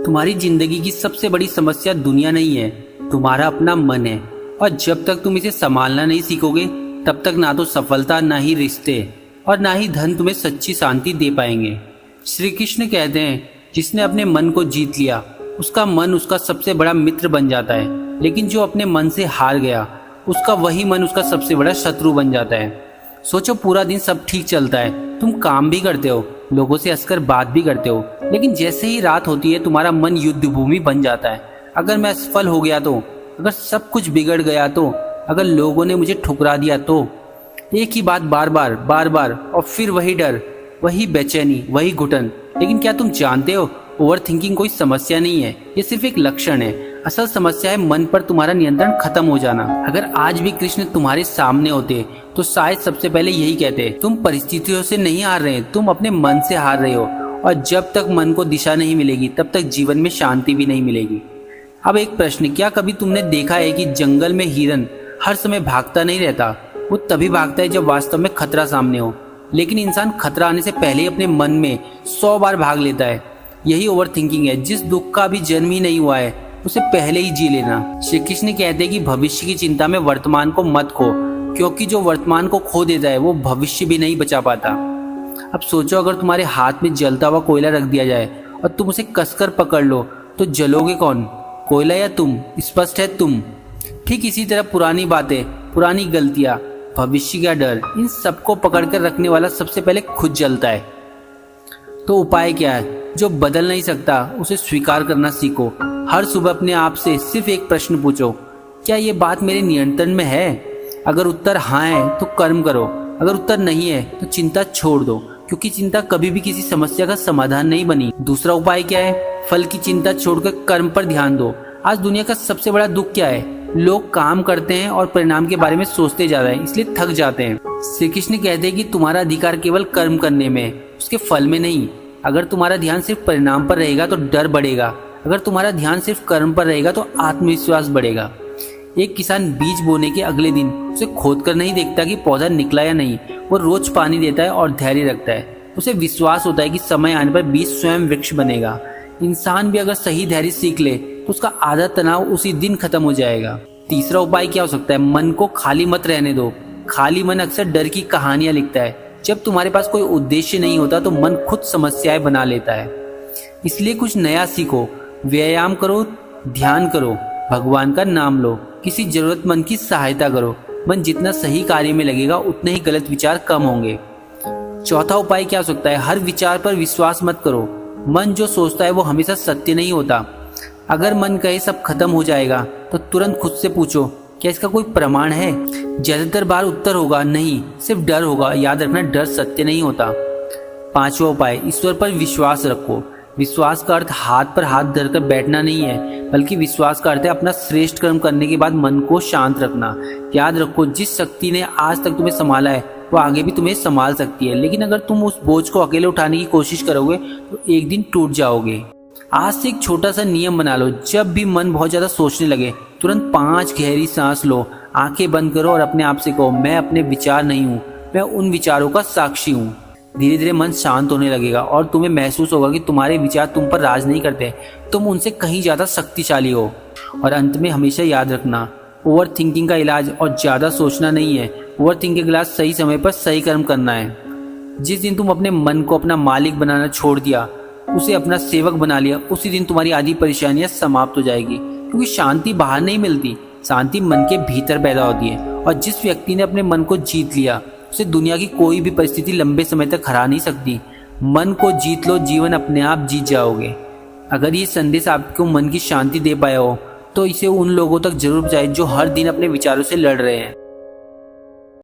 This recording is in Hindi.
तुम्हारी जिंदगी की सबसे बड़ी समस्या दुनिया नहीं है, तुम्हारा अपना मन है। और जब तक तुम इसे संभालना नहीं सीखोगे तब तक ना तो सफलता, ना ही रिश्ते और ना ही धन तुम्हें सच्ची शांति दे पाएंगे। श्री कृष्ण कहते हैं, जिसने अपने मन को जीत लिया उसका मन उसका सबसे बड़ा मित्र बन जाता है, लेकिन जो अपने मन से हार गया उसका वही मन उसका सबसे बड़ा शत्रु बन जाता है। सोचो, पूरा दिन सब ठीक चलता है, तुम काम भी करते हो, लोगों से हंसकर बात भी करते हो, लेकिन जैसे ही रात होती है तुम्हारा मन युद्ध भूमि बन जाता है। अगर मैं असफल हो गया तो, अगर सब कुछ बिगड़ गया तो, अगर लोगों ने मुझे ठुकरा दिया तो, एक ही बात बार बार और फिर वही डर, वही बेचैनी, वही घुटन। लेकिन क्या तुम जानते हो, ओवर थिंकिंग कोई समस्या नहीं है, ये सिर्फ एक लक्षण है। असल समस्या है मन पर तुम्हारा नियंत्रण खत्म हो जाना। अगर आज भी कृष्ण तुम्हारे सामने होते तो शायद सबसे पहले यही कहते, तुम परिस्थितियों से नहीं हार रहे, तुम अपने मन से हार रहे हो। और जब तक मन को दिशा नहीं मिलेगी तब तक जीवन में शांति भी नहीं मिलेगी। अब एक प्रश्न, क्या कभी तुमने देखा है कि जंगल में हिरन हर समय भागता नहीं रहता? वो तभी भागता है जब वास्तव में खतरा सामने हो। लेकिन इंसान खतरा आने से पहले ही अपने मन में 100 बार भाग लेता है। यही ओवर थिंकिंग है। जिस दुख का अभी जन्म ही नहीं हुआ है उसे पहले ही जी लेना। श्री कृष्ण कहते हैं कि भविष्य की चिंता में वर्तमान को मत खो, क्योंकि जो वर्तमान को खो देता है वो भविष्य भी नहीं बचा पाता। अब सोचो, अगर तुम्हारे हाथ में जलता हुआ कोयला रख दिया जाए और तुम उसे कसकर पकड़ लो तो जलोगे कौन, कोयला या तुम? स्पष्ट है, तुम। ठीक इसी तरह पुरानी बातें, पुरानी गलतियां, भविष्य का डर, इन सबको पकड़कर रखने वाला सबसे पहले खुद जलता है। तो उपाय क्या है? जो बदल नहीं सकता उसे स्वीकार करना सीखो। हर सुबह अपने आप से सिर्फ एक प्रश्न पूछो, क्या ये बात मेरे नियंत्रण में है? अगर उत्तर हाँ है तो कर्म करो, अगर उत्तर नहीं है तो चिंता छोड़ दो, क्योंकि चिंता कभी भी किसी समस्या का समाधान नहीं बनी। दूसरा उपाय क्या है? फल की चिंता छोड़कर कर्म पर ध्यान दो। आज दुनिया का सबसे बड़ा दुख क्या है? लोग काम करते हैं और परिणाम के बारे में सोचते जा रहे हैं, इसलिए थक जाते हैं। श्री कृष्ण कहते हैं कि तुम्हारा अधिकार केवल कर्म करने में, उसके फल में नहीं। अगर तुम्हारा ध्यान सिर्फ परिणाम पर रहेगा तो डर बढ़ेगा, अगर तुम्हारा ध्यान सिर्फ कर्म पर रहेगा तो आत्मविश्वास बढ़ेगा। एक किसान बीज बोने के अगले दिन उसे खोद कर नहीं देखता कि पौधा निकला या नहीं, वो रोज पानी देता है और धैर्य रखता है। उसे विश्वास होता है कि समय आने पर बीज स्वयं वृक्ष बनेगा। इंसान भी अगर सही धैर्य सीख ले तो उसका आधा तनाव उसी दिन खत्म हो जाएगा। तीसरा उपाय क्या हो सकता है? मन को खाली मत रहने दो। खाली मन अक्सर डर की कहानियां लिखता है। जब तुम्हारे पास कोई उद्देश्य नहीं होता तो मन खुद समस्याएं बना लेता है। इसलिए कुछ नया सीखो, व्यायाम करो, ध्यान करो, भगवान का नाम लो, किसी जरूरतमंद की सहायता करो। मन जितना सही कार्य में लगेगा उतने ही गलत विचार कम होंगे। चौथा उपाय क्या हो सकता है? हर विचार पर विश्वास मत करो। मन जो सोचता है वो हमेशा सत्य नहीं होता। अगर मन कहे सब खत्म हो जाएगा तो तुरंत खुद से पूछो, क्या इसका कोई प्रमाण है? ज्यादातर बार उत्तर होगा नहीं, सिर्फ डर होगा। याद रखना, डर सत्य नहीं होता। पांचवा उपाय, ईश्वर पर विश्वास रखो। विश्वास का अर्थ हाथ पर हाथ धरकर बैठना नहीं है, बल्कि विश्वास का अर्थ है अपना श्रेष्ठ कर्म करने के बाद मन को शांत रखना। याद रखो, जिस शक्ति ने आज तक तुम्हें संभाला है वो आगे भी तुम्हें संभाल सकती है, लेकिन अगर तुम उस बोझ को अकेले उठाने की कोशिश करोगे तो एक दिन टूट जाओगे। आज से एक छोटा सा नियम बना लो, जब भी मन बहुत ज्यादा सोचने लगे तुरंत 5 गहरी सांस लो, आंखें बंद करो और अपने आप से कहो, मैं अपने विचार नहीं हूँ, मैं उन विचारों का साक्षी हूँ। धीरे धीरे मन शांत होने लगेगा और तुम्हें महसूस होगा कि तुम्हारे विचार तुम पर राज नहीं करते, तुम उनसे कहीं ज्यादा शक्तिशाली हो। और अंत में हमेशा याद रखना, ओवर थिंकिंग का इलाज और ज्यादा सोचना नहीं है, ओवर थिंकिंग का इलाज सही समय पर सही कर्म करना है। जिस दिन तुम अपने मन को अपना मालिक बनाना छोड़ दिया, उसे अपना सेवक बना लिया, उसी दिन तुम्हारी आधी परेशानियां समाप्त हो जाएगी। क्योंकि शांति बाहर नहीं मिलती, शांति मन के भीतर पैदा होती है। और जिस व्यक्ति ने अपने मन को जीत लिया उसे दुनिया की कोई भी परिस्थिति लंबे समय तक हरा नहीं सकती। मन को जीत लो, जीवन अपने आप जीत जाओगे। अगर ये संदेश आपको मन की शांति दे पाया हो तो इसे उन लोगों तक जरूर पहुंचाएं जो हर दिन अपने विचारों से लड़ रहे हैं।